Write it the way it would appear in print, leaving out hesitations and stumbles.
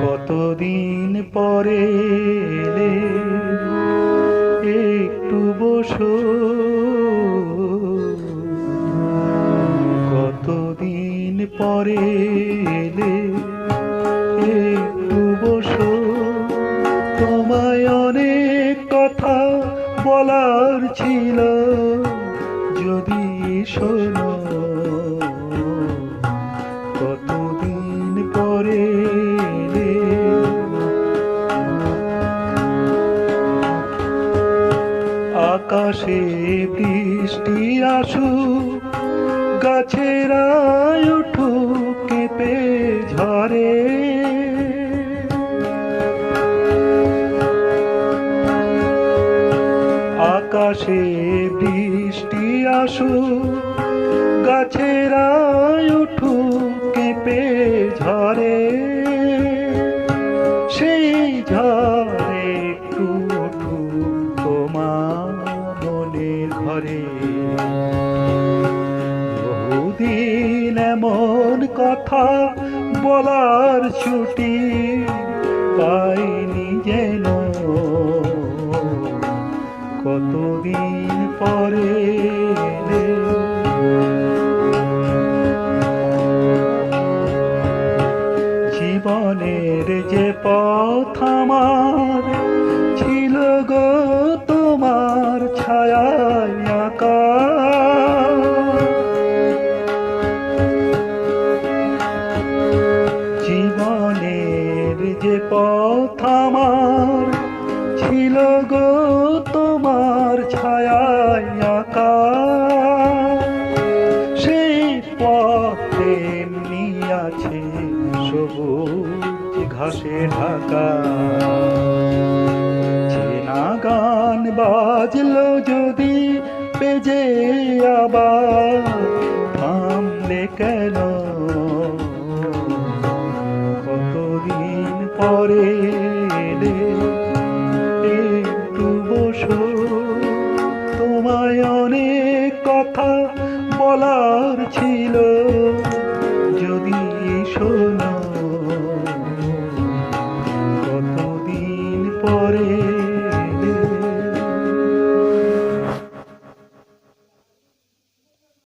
কতদিন পরে এলে, একটু বসো। কতদিন পরে এলে, একটু বসো। তোমায় অনেক কথা বলার ছিল, যদি শোনো। কতদিন পরে এলে, আকাশে বৃষ্টি আসুক, গাছেরা উঠুক কেঁপে ঝরে। আকাশে বৃষ্টি আসুক, গাছেরা উঠুক কেঁপে ঝরে। সেই ঝড়ে একটু উঠুক তোমার মনের ঘরে। বহুদিন এমন কথা বলার ছুটি পাইনি যেন। কতদিন পরে এলে, জীবনের যে পথ আমার ছিল গো তোমার ছায়ায় আঁকা। জীবনের যে পথ আমার ছিল গো তোমার ছায়ায় আঁকা। সেই পথে এমনি আছে সবুজ ঘাসে ঢাকা। চেনা গান বাজলো যদি বেজে আবার, থামলে কেন? কতদিন পরে